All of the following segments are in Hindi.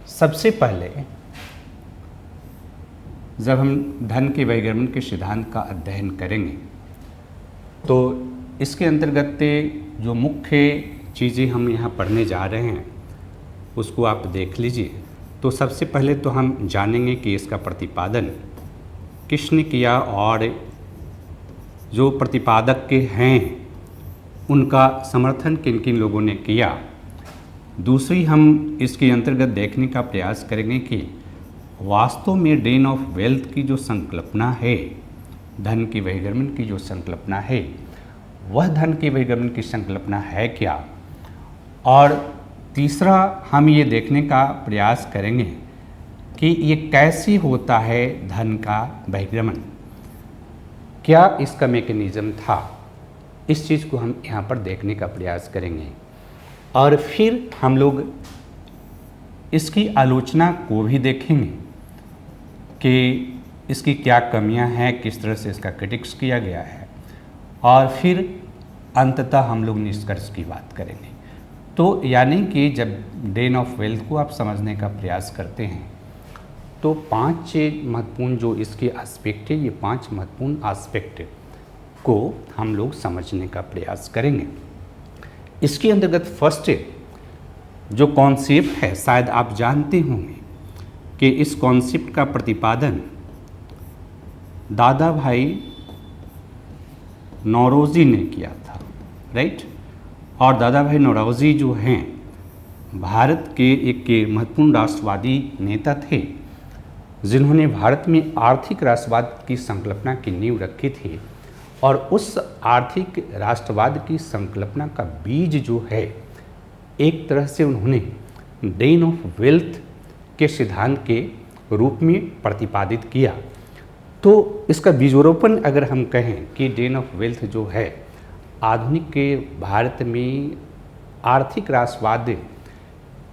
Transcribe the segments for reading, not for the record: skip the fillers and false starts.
सबसे पहले जब हम धन के बहिर्गमन के सिद्धांत का अध्ययन करेंगे तो इसके अंतर्गत जो मुख्य चीज़ें हम यहाँ पढ़ने जा रहे हैं उसको आप देख लीजिए। तो सबसे पहले तो हम जानेंगे कि इसका प्रतिपादन किसने किया और जो प्रतिपादक के हैं उनका समर्थन किन किन लोगों ने किया। दूसरी हम इसके अंतर्गत देखने का प्रयास करेंगे कि वास्तव में ड्रेन ऑफ वेल्थ की जो संकल्पना है, धन की बहिर्गमन की जो संकल्पना है, वह धन के बहिर्गमन की संकल्पना है क्या। और तीसरा हम ये देखने का प्रयास करेंगे कि ये कैसे होता है धन का बहिर्गमन, क्या इसका मैकेनिज़्म था। इस चीज़ को हम यहाँ पर देखने का प्रयास करेंगे और फिर हम लोग इसकी आलोचना को भी देखेंगे कि इसकी क्या कमियां हैं, किस तरह से इसका क्रिटिक्स किया गया है, और फिर अंततः हम लोग निष्कर्ष की बात करेंगे। तो यानी कि जब ड्रेन ऑफ वेल्थ को आप समझने का प्रयास करते हैं तो 5 महत्वपूर्ण जो इसके एस्पेक्ट है, ये 5 महत्वपूर्ण एस्पेक्ट को हम लोग समझने का प्रयास करेंगे। इसके अंतर्गत फर्स्ट जो कॉन्सेप्ट है, शायद आप जानते होंगे कि इस कॉन्सेप्ट का प्रतिपादन दादा भाई नौरोजी ने किया था, राइट। और दादा भाई नौरोजी जो हैं भारत के एक महत्वपूर्ण राष्ट्रवादी नेता थे जिन्होंने भारत में आर्थिक राष्ट्रवाद की संकल्पना की नींव रखी थी। और उस आर्थिक राष्ट्रवाद की संकल्पना का बीज जो है, एक तरह से उन्होंने ड्रेन ऑफ वेल्थ के सिद्धांत के रूप में प्रतिपादित किया। तो इसका बीजारोपण अगर हम कहें कि ड्रेन ऑफ वेल्थ जो है आधुनिक के भारत में आर्थिक राष्ट्रवाद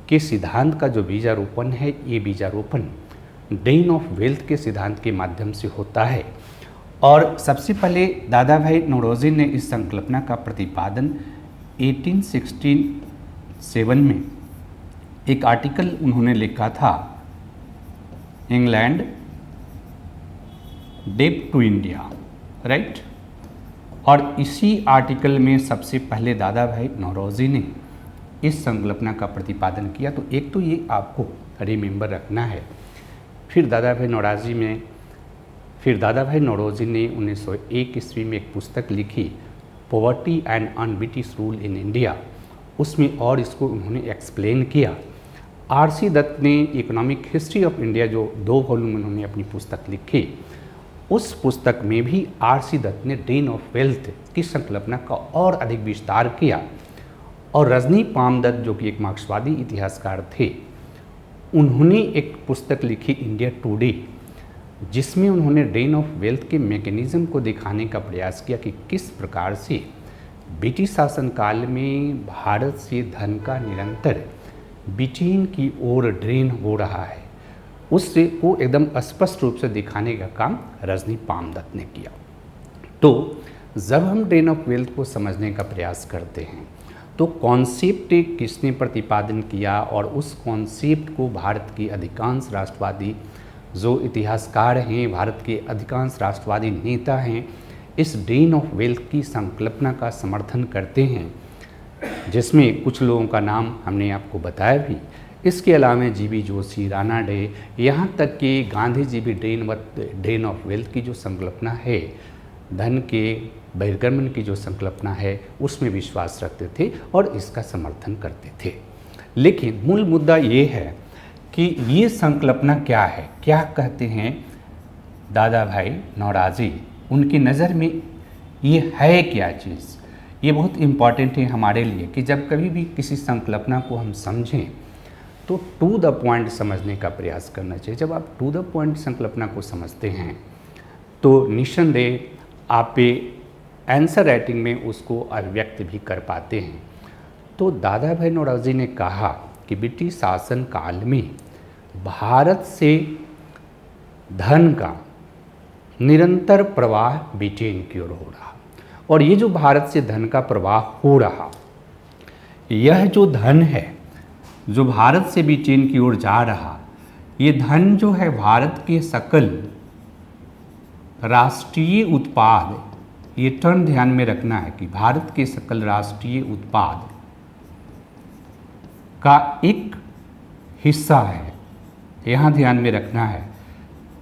के सिद्धांत का जो बीजारोपण है, ये बीजारोपण ड्रेन ऑफ वेल्थ के सिद्धांत के माध्यम से होता है। और सबसे पहले दादा भाई नौरोजी ने इस संकल्पना का प्रतिपादन 1867 में एक आर्टिकल उन्होंने लिखा था, England debt to India, right. और इसी आर्टिकल में सबसे पहले दादा भाई नौरोजी ने इस संकल्पना का प्रतिपादन किया। तो एक तो ये आपको रिमेंबर रखना है। फिर दादा भाई नौरोजी ने 1901 ईस्वी में एक पुस्तक लिखी, poverty and un-British rule in India. उसमें और इसको उन्होंने एक्सप्लेन किया। आर.सी. दत्त ने इकोनॉमिक हिस्ट्री ऑफ इंडिया, जो 2 वॉल्यूम उन्होंने अपनी पुस्तक लिखी, उस पुस्तक में भी आर.सी. दत्त ने ड्रेन ऑफ वेल्थ की संकल्पना का और अधिक विस्तार किया। और रजनी पामदत्त जो कि एक मार्क्सवादी इतिहासकार थे, उन्होंने एक पुस्तक लिखी, इंडिया टुडे, जिसमें उन्होंने ड्रेन ऑफ वेल्थ के मैकेनिज़्म को दिखाने का प्रयास किया कि किस प्रकार से ब्रिटिश शासनकाल में भारत से धन का निरंतर ब्रिटेन की ओर ड्रेन हो रहा है, उससे को एकदम स्पष्ट रूप से दिखाने का काम रजनी पामदत्त ने किया। तो जब हम ड्रेन ऑफ वेल्थ को समझने का प्रयास करते हैं तो कॉन्सेप्ट किसने प्रतिपादन किया, और उस कॉन्सेप्ट को भारत की अधिकांश राष्ट्रवादी जो इतिहासकार हैं, भारत के अधिकांश राष्ट्रवादी नेता हैं, इस ड्रेन ऑफ वेल्थ की संकल्पना का समर्थन करते हैं, जिसमें कुछ लोगों का नाम हमने आपको बताया भी। इसके अलावा जी.बी. जोशी, राणा डे, यहाँ तक कि गांधी जी भी ड्रेन ऑफ वेल्थ की जो संकल्पना है, धन के बहिर्गमन की जो संकल्पना है, उसमें विश्वास रखते थे और इसका समर्थन करते थे। लेकिन मूल मुद्दा ये है कि ये संकल्पना क्या है, क्या कहते हैं दादा भाई नौरोजी, उनकी नज़र में ये है क्या चीज़। ये बहुत इम्पॉर्टेंट है हमारे लिए कि जब कभी भी किसी संकल्पना को हम समझें तो टू द पॉइंट समझने का प्रयास करना चाहिए। जब आप टू द पॉइंट संकल्पना को समझते हैं तो निस्संदेह आप आंसर राइटिंग में उसको अभिव्यक्त भी कर पाते हैं। तो दादा भाई नौरोजी ने कहा कि ब्रिटिश शासन काल में भारत से धन का निरंतर प्रवाह ब्रिटेन की ओर हो रहा, और ये जो भारत से धन का प्रवाह हो रहा, यह जो धन है जो भारत से भी चीन की ओर जा रहा, ये धन जो है भारत के सकल राष्ट्रीय उत्पाद, ये टर्म ध्यान में रखना है कि भारत के सकल राष्ट्रीय उत्पाद का एक हिस्सा है। यहाँ ध्यान में रखना है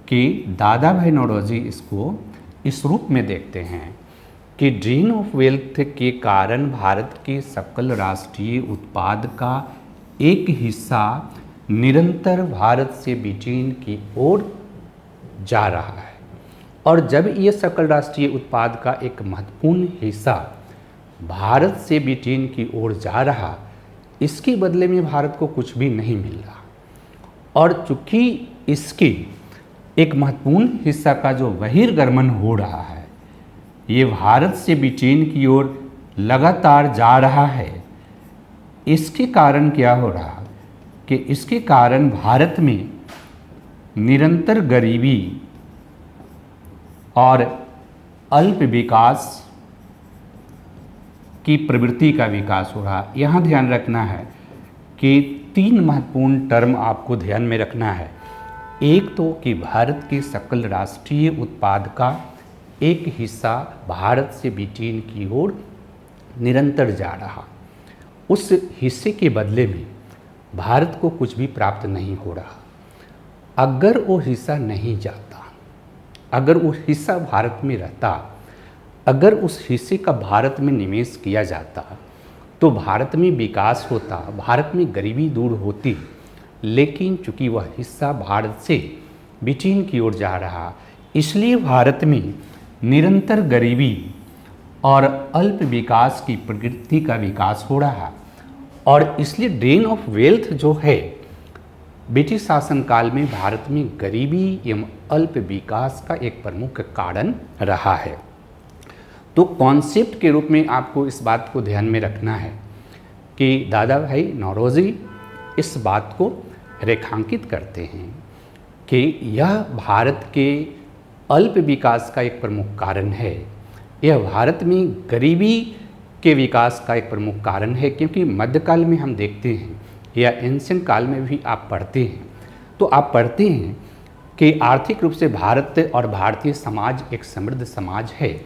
कि दादा भाई नौरोजी इसको इस रूप में देखते हैं कि ड्रेन ऑफ वेल्थ के कारण भारत के सकल राष्ट्रीय उत्पाद का एक हिस्सा निरंतर भारत से ब्रिटेन की ओर जा रहा है। और जब ये सकल राष्ट्रीय उत्पाद का एक महत्वपूर्ण हिस्सा भारत से ब्रिटेन की ओर जा रहा, इसके बदले में भारत को कुछ भी नहीं मिल रहा। और चूंकि इसके एक महत्वपूर्ण हिस्सा का जो बहिर्गमन हो रहा है, ये भारत से ब्रिटेन की ओर लगातार जा रहा है, इसके कारण क्या हो रहा कि इसके कारण भारत में निरंतर गरीबी और अल्प विकास की प्रवृत्ति का विकास हो रहा। यहाँ ध्यान रखना है कि 3 महत्वपूर्ण टर्म आपको ध्यान में रखना है। एक तो कि भारत के सकल राष्ट्रीय उत्पाद का एक हिस्सा भारत से ब्रिटेन की ओर निरंतर जा रहा, उस हिस्से के बदले में भारत को कुछ भी प्राप्त नहीं हो रहा। अगर वो हिस्सा नहीं जाता, अगर वो हिस्सा भारत में रहता, अगर उस हिस्से का भारत में निवेश किया जाता, तो भारत में विकास होता, भारत में गरीबी दूर होती। लेकिन चूंकि वह हिस्सा भारत से ब्रिटेन की ओर जा रहा, इसलिए भारत में निरंतर गरीबी और अल्प विकास की प्रवृत्ति का विकास हो रहा। और इसलिए ड्रेन ऑफ वेल्थ जो है ब्रिटिश शासनकाल में भारत में गरीबी एवं अल्प विकास का एक प्रमुख कारण रहा है। तो कॉन्सेप्ट के रूप में आपको इस बात को ध्यान में रखना है कि दादा भाई नौरोजी इस बात को रेखांकित करते हैं कि यह भारत के अल्प विकास का एक प्रमुख कारण है, यह भारत में गरीबी के विकास का एक प्रमुख कारण है। क्योंकि मध्यकाल में हम देखते हैं या एंशिएंट काल में भी आप पढ़ते हैं, तो आप पढ़ते हैं कि आर्थिक रूप से भारत और भारतीय समाज एक समृद्ध समाज है।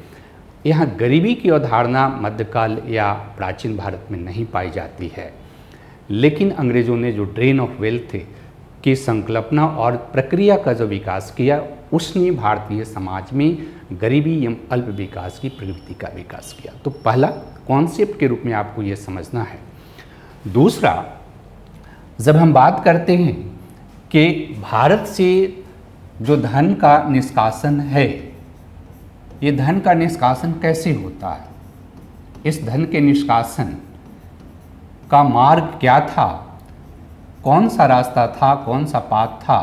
यहाँ गरीबी की अवधारणा मध्यकाल या प्राचीन भारत में नहीं पाई जाती है। लेकिन अंग्रेज़ों ने जो ड्रेन ऑफ वेल्थ की संकल्पना और प्रक्रिया का जो विकास किया, उसने भारतीय समाज में गरीबी एवं अल्प विकास की प्रवृत्ति का विकास किया। तो पहला कॉन्सेप्ट के रूप में आपको ये समझना है। दूसरा, जब हम बात करते हैं कि भारत से जो धन का निष्कासन है, ये धन का निष्कासन कैसे होता है, इस धन के निष्कासन का मार्ग क्या था, कौन सा रास्ता था, कौन सा पाथ था,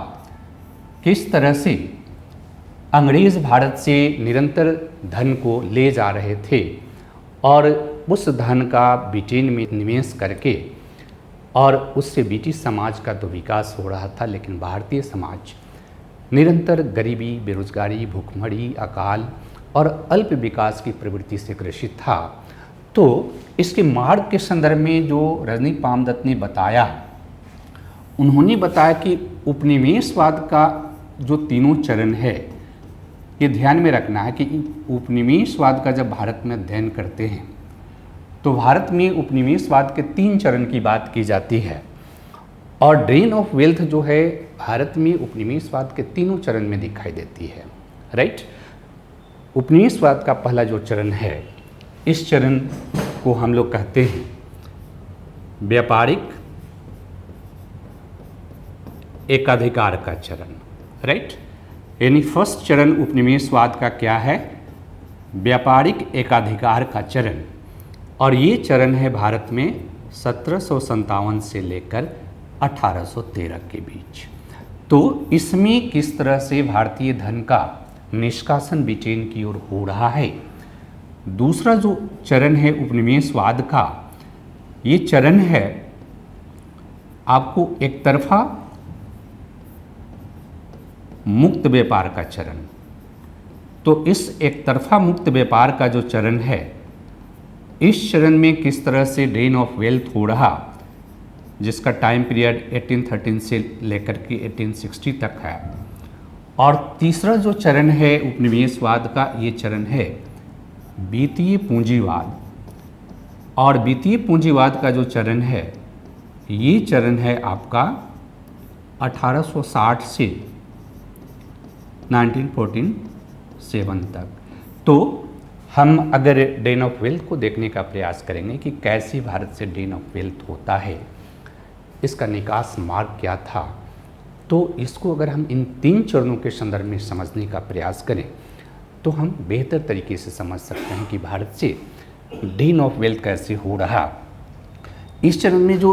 किस तरह से अंग्रेज़ भारत से निरंतर धन को ले जा रहे थे और उस धन का ब्रिटेन में निवेश करके और उससे ब्रिटिश समाज का तो विकास हो रहा था, लेकिन भारतीय समाज निरंतर गरीबी, बेरोजगारी, भूखमरी, अकाल और अल्प विकास की प्रवृत्ति से ग्रसित था। तो इसके मार्ग के संदर्भ में जो रजनी पामदत्त ने बताया, उन्होंने बताया कि उपनिवेशवाद का जो तीनों चरण है, ये ध्यान में रखना है कि उपनिवेशवाद का जब भारत में अध्ययन करते हैं तो भारत में उपनिवेशवाद के 3 चरण की बात की जाती है। और ड्रेन ऑफ वेल्थ जो है भारत में उपनिवेशवाद के तीनों चरण में दिखाई देती है। राइट, उपनिवेशवाद का पहला जो चरण है, इस चरण को हम लोग कहते हैं व्यापारिक एकाधिकार का चरण। राइट, यानी फर्स्ट चरण उपनिवेशवाद का क्या है, व्यापारिक एकाधिकार का चरण। और ये चरण है भारत में 1757 से लेकर 1813 के बीच। तो इसमें किस तरह से भारतीय धन का निष्कासन ब्रिटेन की ओर हो रहा है। दूसरा जो चरण है उपनिवेशवाद का, ये चरण है आपको एक तरफा मुक्त व्यापार का चरण। तो इस एक तरफा मुक्त व्यापार का जो चरण है, इस चरण में किस तरह से ड्रेन ऑफ वेल्थ हो रहा, जिसका टाइम पीरियड 1813 से लेकर के 1860 तक है। और तीसरा जो चरण है उपनिवेशवाद का, ये चरण है वित्तीय पूंजीवाद। और वित्तीय पूंजीवाद का जो चरण है, ये चरण है आपका 1860 से 1947 तक। तो हम अगर ड्रेन ऑफ वेल्थ को देखने का प्रयास करेंगे कि कैसे भारत से ड्रेन ऑफ वेल्थ होता है, इसका निकास मार्ग क्या था, तो इसको अगर हम इन 3 चरणों के संदर्भ में समझने का प्रयास करें तो हम बेहतर तरीके से समझ सकते हैं कि भारत से ड्रेन ऑफ वेल्थ कैसे हो रहा। इस चरण में जो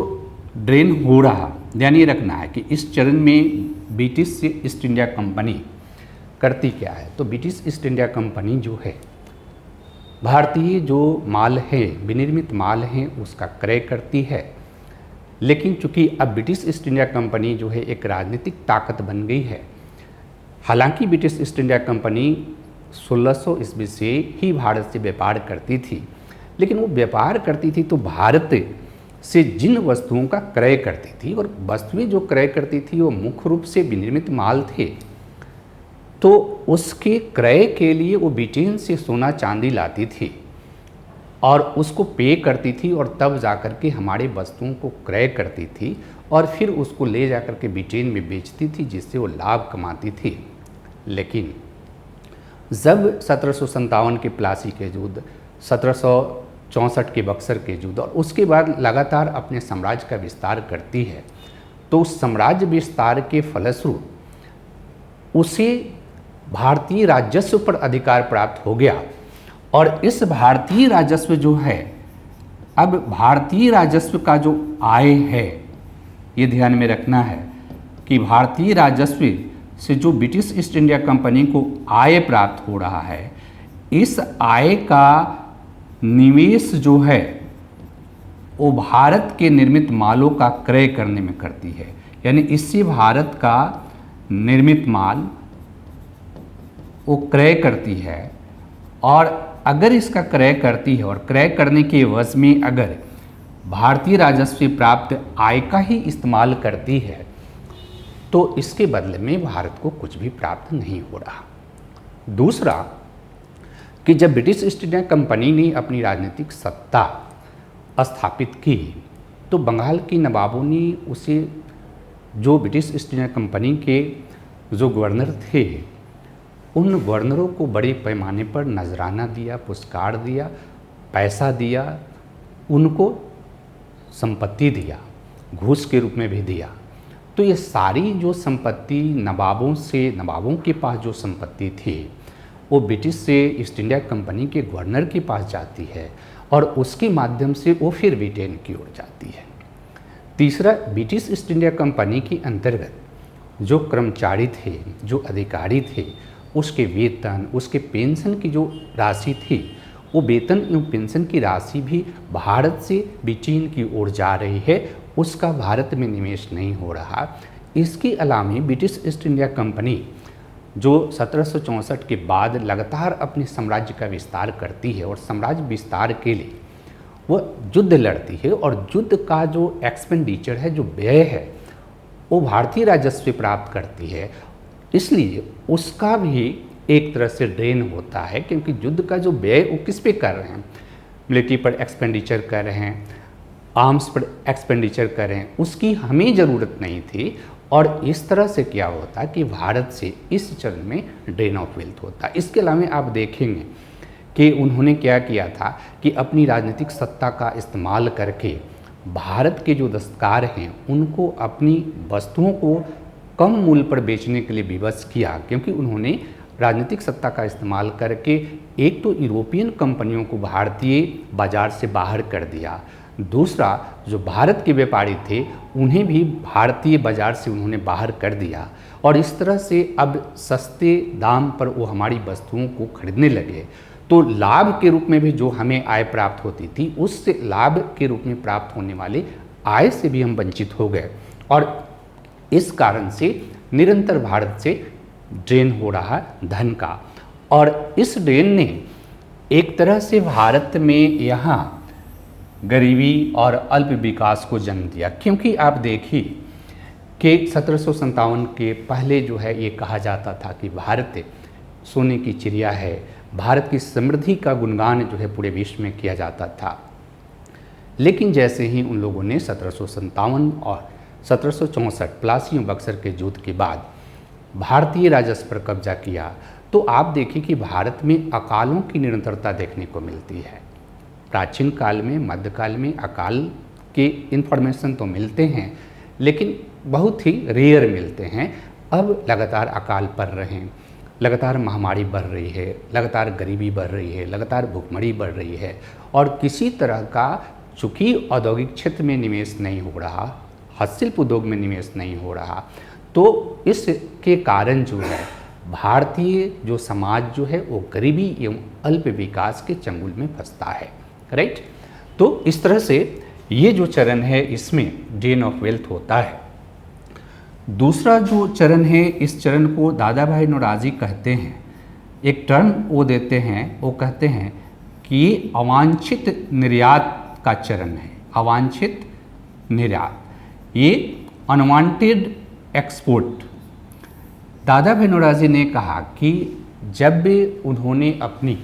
ड्रेन हो रहा, ध्यान ये रखना है कि इस चरण में ब्रिटिश से ईस्ट इंडिया कंपनी करती क्या है। तो ब्रिटिश ईस्ट इंडिया कंपनी जो है भारतीय जो माल है, विनिर्मित माल है, उसका क्रय करती है। लेकिन चूंकि अब ब्रिटिश ईस्ट इंडिया कंपनी जो है एक राजनीतिक ताकत बन गई है, हालांकि ब्रिटिश ईस्ट इंडिया कंपनी 1600 ईस्वी से ही भारत से व्यापार करती थी, लेकिन वो व्यापार करती थी तो भारत से जिन वस्तुओं का क्रय करती थी, और वस्तुएं जो क्रय करती थी वो मुख्य रूप से विनिर्मित माल थे, तो उसके क्रय के लिए वो ब्रिटेन से सोना चांदी लाती थी और उसको पे करती थी, और तब जाकर के हमारे वस्तुओं को क्रय करती थी और फिर उसको ले जाकर के ब्रिटेन में बेचती थी, जिससे वो लाभ कमाती थी। लेकिन जब 1757 के प्लासी के युद्ध, 1764 के बक्सर के युद्ध और उसके बाद लगातार अपने साम्राज्य का विस्तार करती है, तो उस साम्राज्य विस्तार के फलस्वरूप उसे भारतीय राजस्व पर अधिकार प्राप्त हो गया। और इस भारतीय राजस्व जो है, अब भारतीय राजस्व का जो आय है, ये ध्यान में रखना है कि भारतीय राजस्व से जो ब्रिटिश ईस्ट इंडिया कंपनी को आय प्राप्त हो रहा है, इस आय का निवेश जो है वो भारत के निर्मित मालों का क्रय करने में करती है। यानी इससे भारत का निर्मित माल वो क्रय करती है, और अगर इसका क्रय करती है और क्रय करने के एवज में अगर भारतीय राजस्व से प्राप्त आय का ही इस्तेमाल करती है, तो इसके बदले में भारत को कुछ भी प्राप्त नहीं हो रहा। दूसरा कि जब ब्रिटिश ईस्ट इंडिया कंपनी ने अपनी राजनीतिक सत्ता स्थापित की, तो बंगाल के नवाबों ने उसे, जो ब्रिटिश ईस्ट इंडिया कंपनी के जो गवर्नर थे, उन गवर्नरों को बड़े पैमाने पर नजराना दिया, पुरस्कार दिया, पैसा दिया, उनको संपत्ति दिया, घूस के रूप में भी दिया। तो ये सारी जो संपत्ति नवाबों के पास जो संपत्ति थी, वो ब्रिटिश से ईस्ट इंडिया कंपनी के गवर्नर के पास जाती है और उसके माध्यम से वो फिर ब्रिटेन की ओर जाती है। तीसरा, ब्रिटिश ईस्ट इंडिया कंपनी के अंतर्गत जो कर्मचारी थे, जो अधिकारी थे, उसके वेतन, उसके पेंशन की जो राशि थी, वो वेतन एवं पेंशन की राशि भी भारत से ब्रिटेन की ओर जा रही है, उसका भारत में निवेश नहीं हो रहा। इसके अलावा ब्रिटिश ईस्ट इंडिया कंपनी जो 1764 के बाद लगातार अपने साम्राज्य का विस्तार करती है, और साम्राज्य विस्तार के लिए वह युद्ध लड़ती है, और युद्ध का जो एक्सपेंडिचर है, जो व्यय है, वो भारतीय राजस्व से प्राप्त करती है। इसलिए उसका भी एक तरह से ड्रेन होता है, क्योंकि युद्ध का जो व्यय वो किस पे कर रहे हैं, मिलिट्री पर एक्सपेंडिचर कर रहे हैं, आर्म्स पर एक्सपेंडिचर कर रहे हैं, उसकी हमें ज़रूरत नहीं थी। और इस तरह से क्या होता कि भारत से इस चरण में ड्रेन ऑफ वेल्थ होता। इसके अलावा आप देखेंगे कि उन्होंने क्या किया था कि अपनी राजनीतिक सत्ता का इस्तेमाल करके भारत के जो दस्तकार हैं उनको अपनी वस्तुओं को कम मूल्य पर बेचने के लिए विवश किया, क्योंकि उन्होंने राजनीतिक सत्ता का इस्तेमाल करके एक तो यूरोपियन कंपनियों को भारतीय बाजार से बाहर कर दिया, दूसरा जो भारत के व्यापारी थे उन्हें भी भारतीय बाजार से उन्होंने बाहर कर दिया, और इस तरह से अब सस्ते दाम पर वो हमारी वस्तुओं को खरीदने लगे। तो लाभ के रूप में भी जो हमें आय प्राप्त होती थी, उससे लाभ के रूप में प्राप्त होने वाले आय से भी हम वंचित हो गए, और इस कारण से निरंतर भारत से ड्रेन हो रहा धन का। और इस ड्रेन ने एक तरह से भारत में यहाँ गरीबी और अल्प विकास को जन्म दिया। क्योंकि आप देखिए कि 1757 के पहले जो है ये कहा जाता था कि भारत सोने की चिड़िया है, भारत की समृद्धि का गुणगान जो है पूरे विश्व में किया जाता था। लेकिन जैसे ही उन लोगों ने 1757 और 1764 प्लासियों बक्सर के युद्ध के बाद भारतीय राजस्व पर कब्जा किया, तो आप देखिए कि भारत में अकालों की निरंतरता देखने को मिलती है। प्राचीन काल में, मध्यकाल में अकाल के इन्फॉर्मेशन तो मिलते हैं, लेकिन बहुत ही रेयर मिलते हैं। अब लगातार अकाल पड़ रहे हैं, लगातार महामारी बढ़ रही है, लगातार गरीबी बढ़ रही है, लगातार भुखमरी बढ़ रही है, और किसी तरह का चूँकि औद्योगिक क्षेत्र में निवेश नहीं हो रहा, हस्तशिल्प उद्योग में निवेश नहीं हो रहा, तो इसके कारण जो है भारतीय जो समाज जो है वो गरीबी एवं अल्प विकास के चंगुल में फंसता है। राइट। तो इस तरह से ये जो चरण है इसमें ड्रेन ऑफ वेल्थ होता है। दूसरा जो चरण है, इस चरण को दादा भाई नौरोजी कहते हैं। एक टर्म वो देते हैं, वो कहते हैं कि ये अवांछित निर्यात का चरण है। अवांछित निर्यात, ये अनवांटेड एक्सपोर्ट। दादा भाई नौरोजी ने कहा कि जब भी उन्होंने अपनी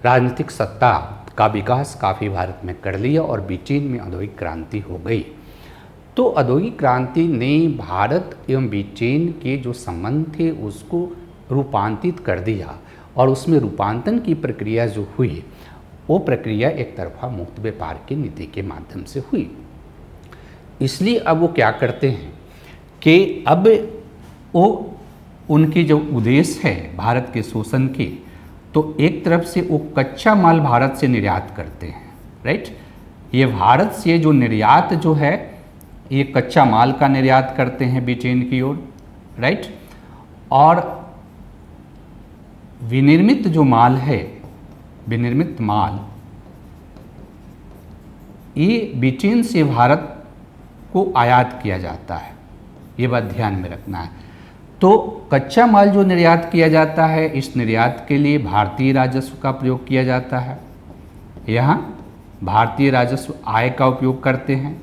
राजनीतिक सत्ता का विकास काफ़ी भारत में कर लिया और ब्रिटेन में औद्योगिक क्रांति हो गई, तो औद्योगिक क्रांति ने भारत एवं ब्रिटेन के जो संबंध थे उसको रूपांतरित कर दिया, और उसमें रूपांतरण की प्रक्रिया जो हुई वो प्रक्रिया एक तरफा मुक्त व्यापार की नीति के माध्यम से हुई। इसलिए अब वो क्या करते हैं कि अब वो उनके जो उद्देश्य है भारत के शोषण के, तो एक तरफ से वो कच्चा माल भारत से निर्यात करते हैं। राइट। ये भारत से जो निर्यात जो है ये कच्चा माल का निर्यात करते हैं ब्रिटेन की ओर। राइट। और विनिर्मित जो माल है, विनिर्मित माल, ये ब्रिटेन से भारत को आयात किया जाता है। ये बात ध्यान में रखना है। तो कच्चा माल जो निर्यात किया जाता है, इस निर्यात के लिए भारतीय राजस्व का प्रयोग किया जाता है। यहाँ भारतीय राजस्व आय का उपयोग करते हैं,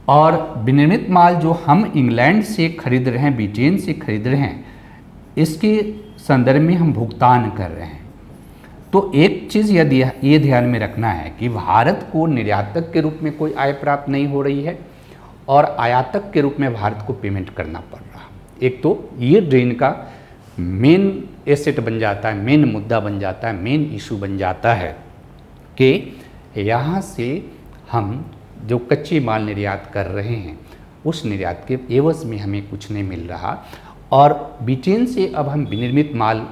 और विनिर्मित माल जो हम इंग्लैंड से खरीद रहे हैं, ब्रिटेन से खरीद रहे हैं, इसके संदर्भ में हम भुगतान कर रहे हैं। तो एक चीज़ ये ध्यान में रखना है कि भारत को निर्यातक के रूप में कोई आय प्राप्त नहीं हो रही है, और आयातक के रूप में भारत को पेमेंट करना पड़ रहा। एक तो ये ड्रेन का मेन एसेट बन जाता है, मेन मुद्दा बन जाता है, मेन इशू बन जाता है कि यहाँ से हम जो कच्चे माल निर्यात कर रहे हैं उस निर्यात के एवज में हमें कुछ नहीं मिल रहा, और ब्रिटेन से अब हम विनिर्मित माल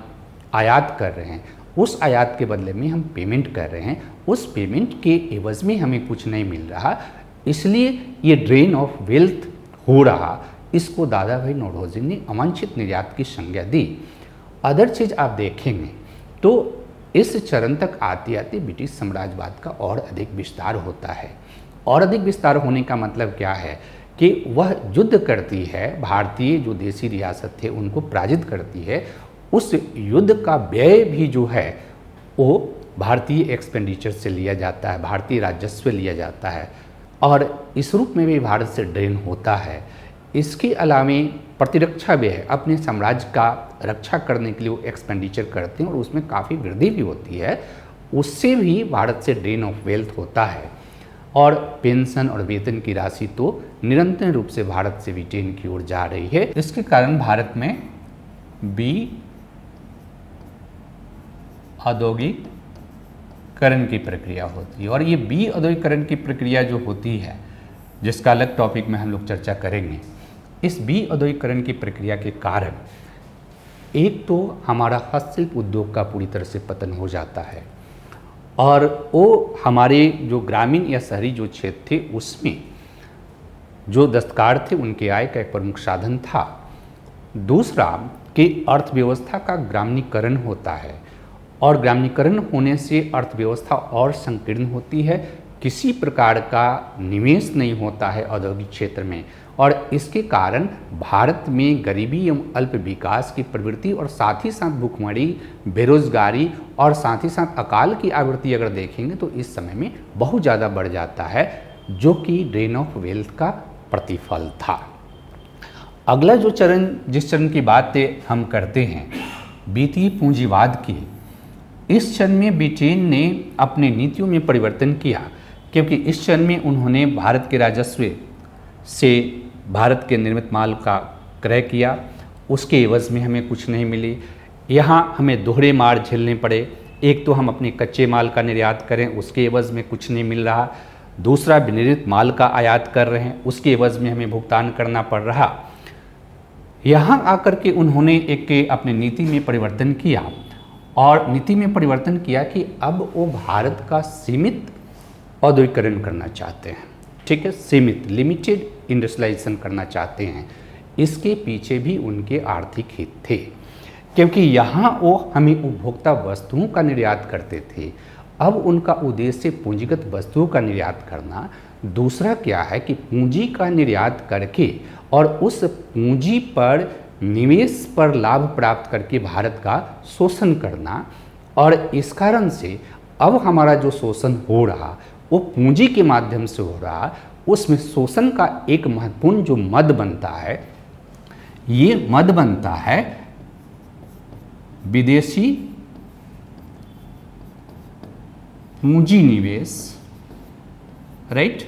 आयात कर रहे हैं, उस आयात के बदले में हम पेमेंट कर रहे हैं, उस पेमेंट के एवज में हमें कुछ नहीं मिल रहा। इसलिए ये ड्रेन ऑफ वेल्थ हो रहा। इसको दादा भाई नौरोजी ने अवांछित निर्यात की संज्ञा दी। अदर चीज़ आप देखेंगे तो इस चरण तक आते आते ब्रिटिश साम्राज्यवाद का और अधिक विस्तार होता है। और अधिक विस्तार होने का मतलब क्या है कि वह युद्ध करती है, भारतीय जो देसी रियासत थे उनको पराजित करती है। उस युद्ध का व्यय भी जो है वो भारतीय एक्सपेंडिचर से लिया जाता है, भारतीय राजस्व लिया जाता है, और इस रूप में भी भारत से ड्रेन होता है। इसके अलावा प्रतिरक्षा व्यय, अपने साम्राज्य का रक्षा करने के लिए वो एक्सपेंडिचर करते हैं और उसमें काफ़ी वृद्धि भी होती है, उससे भी भारत से ड्रेन ऑफ वेल्थ होता है। और पेंशन और वेतन की राशि तो निरंतर रूप से भारत से ब्रिटेन की ओर जा रही है। इसके कारण भारत में औद्योगिकरण की प्रक्रिया होती है। और ये औद्योगिकरण की प्रक्रिया जो होती है, जिसका अलग टॉपिक में हम लोग चर्चा करेंगे, इस औद्योगिकरण की प्रक्रिया के कारण एक तो हमारा हस्तशिल्प उद्योग का पूरी तरह से पतन हो जाता है, और वो हमारे जो ग्रामीण या शहरी जो क्षेत्र थे उसमें जो दस्तकार थे उनके आय का एक प्रमुख साधन था। दूसरा कि अर्थव्यवस्था का ग्रामीणीकरण होता है, और ग्रामीणीकरण होने से अर्थव्यवस्था और संकीर्ण होती है। किसी प्रकार का निवेश नहीं होता है औद्योगिक क्षेत्र में, और इसके कारण भारत में गरीबी एवं अल्प विकास की प्रवृत्ति और साथ ही साथ भुखमरी, बेरोजगारी और साथ ही साथ अकाल की आवृत्ति अगर देखेंगे तो इस समय में बहुत ज़्यादा बढ़ जाता है, जो कि ड्रेन ऑफ वेल्थ का प्रतिफल था। अगला जो चरण, जिस चरण की बात हम करते हैं, वित्तीय पूंजीवाद की। इस चरण में ब्रिटेन ने अपने नीतियों में परिवर्तन किया, क्योंकि इस चरण में उन्होंने भारत के राजस्व से भारत के निर्मित माल का क्रय किया, उसके एवज में हमें कुछ नहीं मिली। यहाँ हमें दोहरे मार झेलने पड़े। एक तो हम अपने कच्चे माल का निर्यात करें, उसके एवज में कुछ नहीं मिल रहा। दूसरा, विनिर्मित माल का आयात कर रहे हैं, उसके एवज में हमें भुगतान करना पड़ रहा। यहाँ आकर के उन्होंने एक अपनी नीति में परिवर्तन किया, और नीति में परिवर्तन किया कि अब वो भारत का सीमित औद्योगिकरण करना चाहते हैं। ठीक है, सीमित, लिमिटेड इंडस्ट्रियलाइजेशन करना चाहते हैं। इसके पीछे भी उनके आर्थिक हित थे, क्योंकि यहाँ वो हमें उपभोक्ता वस्तुओं का निर्यात करते थे। अब उनका उद्देश्य पूंजीगत वस्तुओं का निर्यात करना। दूसरा क्या है कि पूंजी का निर्यात करके और उस पूंजी पर निवेश पर लाभ प्राप्त करके भारत का शोषण करना। और इस कारण से अब हमारा जो शोषण हो रहा वो पूंजी के माध्यम से हो रहा। उसमें शोषण का एक महत्वपूर्ण जो मद बनता है, ये मद बनता है विदेशी पूंजी निवेश, राइट,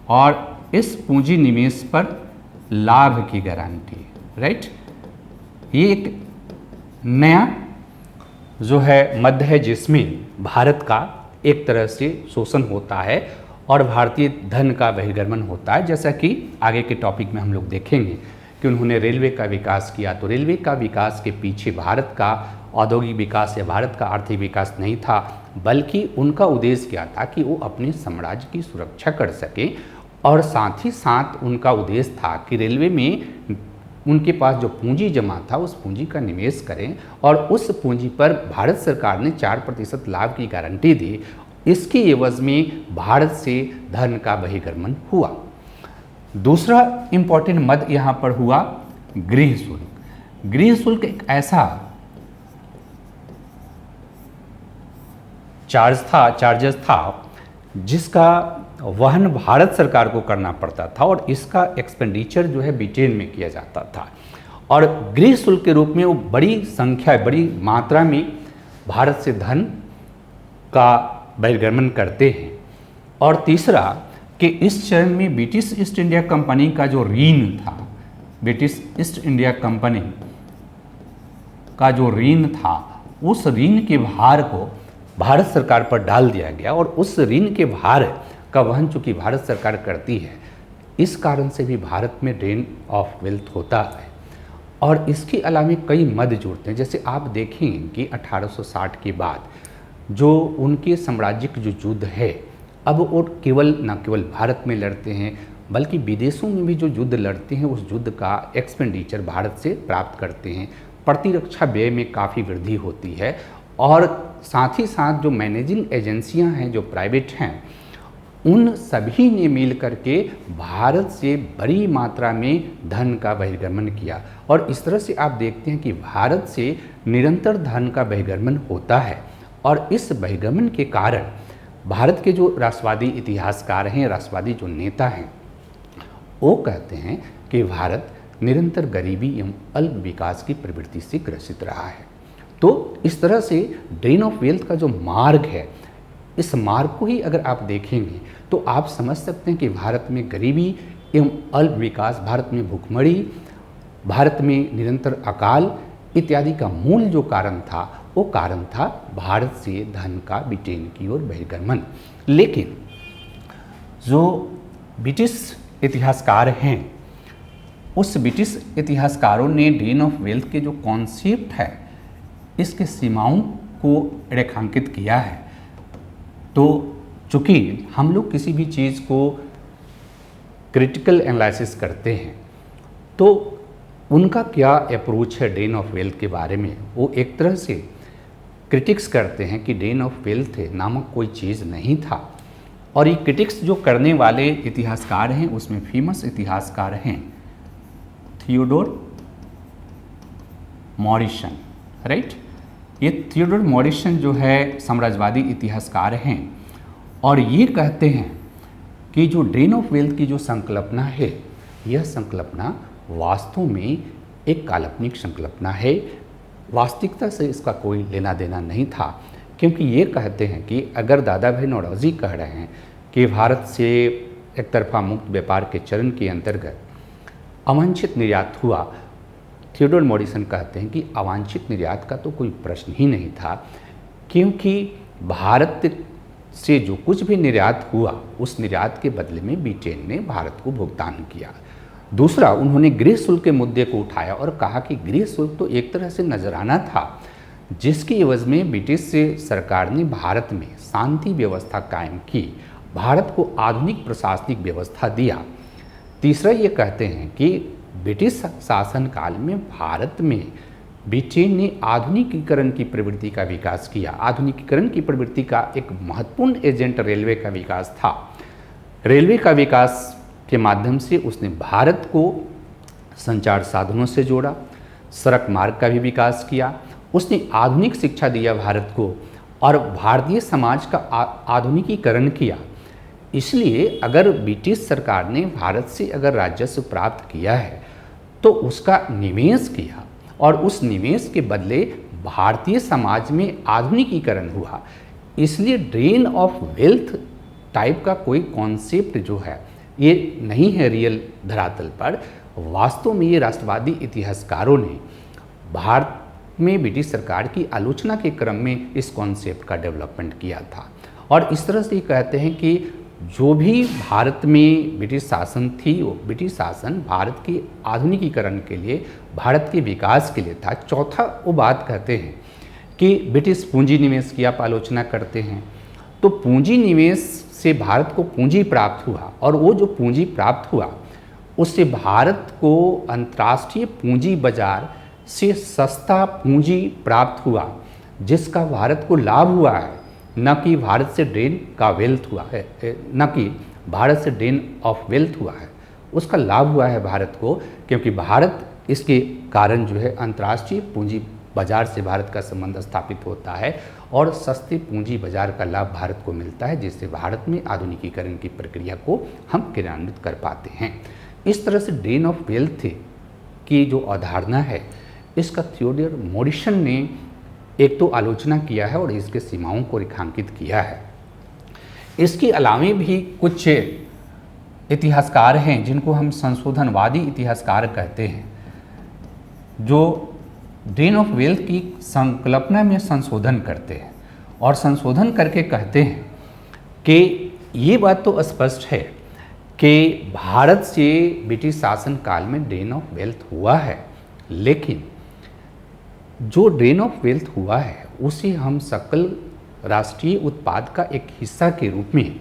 और इस पूंजी निवेश पर लाभ की गारंटी, राइट। ये एक नया जो है मद है, जिसमें भारत का एक तरह से शोषण होता है और भारतीय धन का बहिर्गमन होता है। जैसा कि आगे के टॉपिक में हम लोग देखेंगे कि उन्होंने रेलवे का विकास किया, तो रेलवे का विकास के पीछे भारत का औद्योगिक विकास या भारत का आर्थिक विकास नहीं था, बल्कि उनका उद्देश्य क्या था कि वो अपने साम्राज्य की सुरक्षा कर सके। और साथ ही साथ उनका उद्देश्य था कि रेलवे में उनके पास जो पूंजी जमा था उस पूंजी का निवेश करें, और उस पूंजी पर भारत सरकार ने 4% लाभ की गारंटी दी। इसके एवज में भारत से धन का बहिर्गमन हुआ। दूसरा इम्पॉर्टेंट मद यहाँ पर हुआ गृह शुल्क। गृह शुल्क एक ऐसा चार्जेस था जिसका वहन भारत सरकार को करना पड़ता था, और इसका एक्सपेंडिचर जो है ब्रिटेन में किया जाता था। और गृह शुल्क के रूप में वो बड़ी संख्या, बड़ी मात्रा में भारत से धन का बहिर्गमन करते हैं। और तीसरा कि इस चरण में ब्रिटिश ईस्ट इंडिया कंपनी का जो ऋण था, ब्रिटिश ईस्ट इंडिया कंपनी का जो ऋण था, उस ऋण के भार को भारत सरकार पर डाल दिया गया, और उस ऋण के भार का वहन चूंकि भारत सरकार करती है, इस कारण से भी भारत में ड्रेन ऑफ वेल्थ होता है। और इसके अलावा कई मद जुड़ते हैं। जैसे आप देखें कि 1860 के बाद जो उनके साम्राज्यिक जो युद्ध है, अब वो न केवल भारत में लड़ते हैं, बल्कि विदेशों में भी जो युद्ध लड़ते हैं, उस युद्ध का एक्सपेंडिचर भारत से प्राप्त करते हैं। प्रतिरक्षा व्यय में काफ़ी वृद्धि होती है, और साथ ही साथ जो मैनेजिंग एजेंसियां हैं जो प्राइवेट हैं, उन सभी ने मिल करके भारत से बड़ी मात्रा में धन का बहिर्गमन किया। और इस तरह से आप देखते हैं कि भारत से निरंतर धन का बहिर्गमन होता है। और इस बहिर्गमन के कारण भारत के जो राष्ट्रवादी इतिहासकार हैं, राष्ट्रवादी जो नेता हैं, वो कहते हैं कि भारत निरंतर गरीबी एवं अल्प विकास की प्रवृत्ति से ग्रसित रहा है। तो इस तरह से ड्रेन ऑफ वेल्थ का जो मार्ग है, इस मार्ग को ही अगर आप देखेंगे तो आप समझ सकते हैं कि भारत में गरीबी एवं अल्प विकास, भारत में भुखमरी, भारत में निरंतर अकाल इत्यादि का मूल जो कारण था, वो कारण था भारत से धन का ब्रिटेन की ओर बहिर्गमन। लेकिन जो ब्रिटिश इतिहासकार हैं, उस ब्रिटिश इतिहासकारों ने ड्रेन ऑफ वेल्थ के जो कॉन्सेप्ट है, इसके सीमाओं को रेखांकित किया है। तो चूँकि हम लोग किसी भी चीज़ को क्रिटिकल एनालिसिस करते हैं, तो उनका क्या अप्रोच है ड्रेन ऑफ वेल्थ के बारे में, वो एक तरह से क्रिटिक्स करते हैं कि ड्रेन ऑफ वेल्थ नामक कोई चीज़ नहीं था, और ये क्रिटिक्स जो करने वाले इतिहासकार हैं उसमें फेमस इतिहासकार हैं थियोडोर मॉरिसन, राइट। ये थियोडोर मॉरिसन जो है साम्राज्यवादी इतिहासकार हैं और ये कहते हैं कि जो ड्रेन ऑफ वेल्थ की जो संकल्पना है, यह संकल्पना वास्तव में एक काल्पनिक संकल्पना है, वास्तविकता से इसका कोई लेना देना नहीं था। क्योंकि ये कहते हैं कि अगर दादा भाई नौरोजी कह रहे हैं कि भारत से एक तरफा मुक्त व्यापार के चरण के अंतर्गत अवांछित निर्यात हुआ, थियोडोर मॉरिसन कहते हैं कि अवांछित निर्यात का तो कोई प्रश्न ही नहीं था, क्योंकि भारत से जो कुछ भी निर्यात हुआ उस निर्यात के बदले में ब्रिटेन ने भारत को भुगतान किया। दूसरा, उन्होंने गृह शुल्क के मुद्दे को उठाया और कहा कि गृह शुल्क तो एक तरह से नजराना था, जिसकी एवज में ब्रिटिश से सरकार ने भारत में शांति व्यवस्था कायम की, भारत को आधुनिक प्रशासनिक व्यवस्था दिया। तीसरा, ये कहते हैं कि ब्रिटिश शासनकाल में भारत में ब्रिटेन ने आधुनिकीकरण की प्रवृत्ति का विकास किया। आधुनिकीकरण की प्रवृत्ति का एक महत्वपूर्ण एजेंट रेलवे का विकास था। रेलवे का विकास के माध्यम से उसने भारत को संचार साधनों से जोड़ा, सड़क मार्ग का भी विकास किया, उसने आधुनिक शिक्षा दिया भारत को और भारतीय समाज का आधुनिकीकरण किया। इसलिए अगर ब्रिटिश सरकार ने भारत से अगर राजस्व प्राप्त किया है तो उसका निवेश किया और उस निवेश के बदले भारतीय समाज में आधुनिकीकरण हुआ। इसलिए ड्रेन ऑफ वेल्थ टाइप का कोई कॉन्सेप्ट जो है ये नहीं है रियल धरातल पर। वास्तव में ये राष्ट्रवादी इतिहासकारों ने भारत में ब्रिटिश सरकार की आलोचना के क्रम में इस कॉन्सेप्ट का डेवलपमेंट किया था और इस तरह से कहते हैं कि जो भी भारत में ब्रिटिश शासन थी वो ब्रिटिश शासन भारत के आधुनिकीकरण के लिए, भारत के विकास के लिए था। चौथा, वो बात कहते हैं कि ब्रिटिश पूंजी निवेश की आप आलोचना करते हैं, तो पूंजी निवेश से भारत को पूंजी प्राप्त हुआ और वो जो पूंजी प्राप्त हुआ उससे भारत को अंतर्राष्ट्रीय पूंजी बाजार से सस्ता पूंजी प्राप्त हुआ, जिसका भारत को लाभ हुआ है, न कि भारत से ड्रेन का वेल्थ हुआ है, न कि भारत से ड्रेन ऑफ वेल्थ हुआ है। उसका लाभ हुआ है भारत को, क्योंकि भारत इसके कारण जो है अंतर्राष्ट्रीय पूंजी बाजार से भारत का संबंध स्थापित होता है और सस्ते पूंजी बाजार का लाभ भारत को मिलता है, जिससे भारत में आधुनिकीकरण की प्रक्रिया को हम क्रियान्वित कर पाते हैं। इस तरह से ड्रेन ऑफ वेल्थ की जो अवधारणा है इसका थियोडोर मॉरिसन ने एक तो आलोचना किया है और इसके सीमाओं को रेखांकित किया है। इसके अलावे भी कुछ इतिहासकार हैं जिनको हम संशोधनवादी इतिहासकार कहते हैं, जो ड्रेन ऑफ वेल्थ की संकल्पना में संशोधन करते हैं और संशोधन करके कहते हैं कि ये बात तो स्पष्ट है कि भारत से ब्रिटिश शासन काल में ड्रेन ऑफ वेल्थ हुआ है, लेकिन जो ड्रेन ऑफ वेल्थ हुआ है उसे हम सकल राष्ट्रीय उत्पाद का एक हिस्सा के रूप में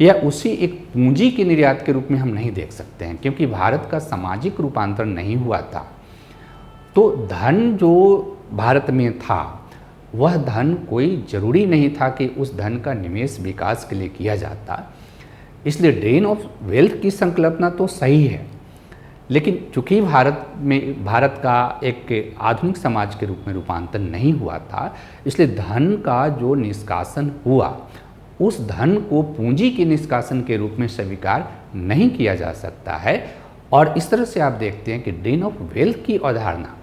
या उसे एक पूंजी के निर्यात के रूप में हम नहीं देख सकते हैं, क्योंकि भारत का सामाजिक रूपांतरण नहीं हुआ था। तो धन जो भारत में था वह धन कोई ज़रूरी नहीं था कि उस धन का निवेश विकास के लिए किया जाता। इसलिए ड्रेन ऑफ वेल्थ की संकल्पना तो सही है, लेकिन चूँकि भारत का एक आधुनिक समाज के रूप में रूपांतरण नहीं हुआ था, इसलिए धन का जो निष्कासन हुआ उस धन को पूंजी के निष्कासन के रूप में स्वीकार नहीं किया जा सकता है। और इस तरह से आप देखते हैं कि ड्रेन ऑफ वेल्थ की अवधारणा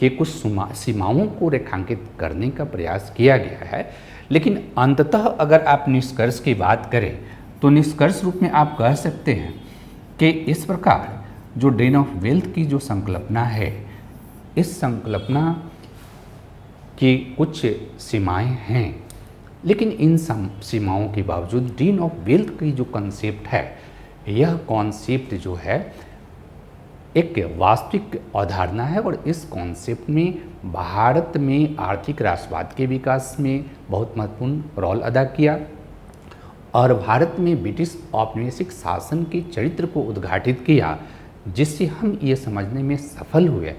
के कुछ सीमाओं को रेखांकित करने का प्रयास किया गया है। लेकिन अंततः अगर आप निष्कर्ष की बात करें तो निष्कर्ष रूप में आप कह सकते हैं कि इस प्रकार जो ड्रेन ऑफ वेल्थ की जो संकल्पना है, इस संकल्पना की कुछ सीमाएं हैं, लेकिन इन सीमाओं के बावजूद ड्रेन ऑफ वेल्थ की जो कॉन्सेप्ट है, यह कॉन्सेप्ट जो है एक वास्तविक अवधारणा है और इस कॉन्सेप्ट में भारत में आर्थिक राष्ट्रवाद के विकास में बहुत महत्वपूर्ण रोल अदा किया और भारत में ब्रिटिश औपनिवेशिक शासन के चरित्र को उद्घाटित किया, जिससे हम ये समझने में सफल हुए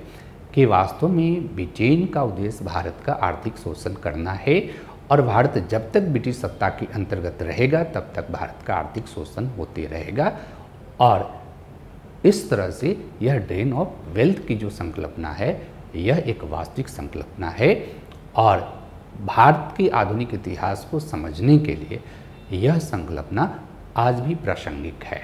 कि वास्तव में ब्रिटेन का उद्देश्य भारत का आर्थिक शोषण करना है और भारत जब तक ब्रिटिश सत्ता के अंतर्गत रहेगा तब तक भारत का आर्थिक शोषण होते रहेगा। और इस तरह से यह ड्रेन ऑफ वेल्थ की जो संकल्पना है यह एक वास्तविक संकल्पना है और भारत के आधुनिक इतिहास को समझने के लिए यह संकल्पना आज भी प्रासंगिक है।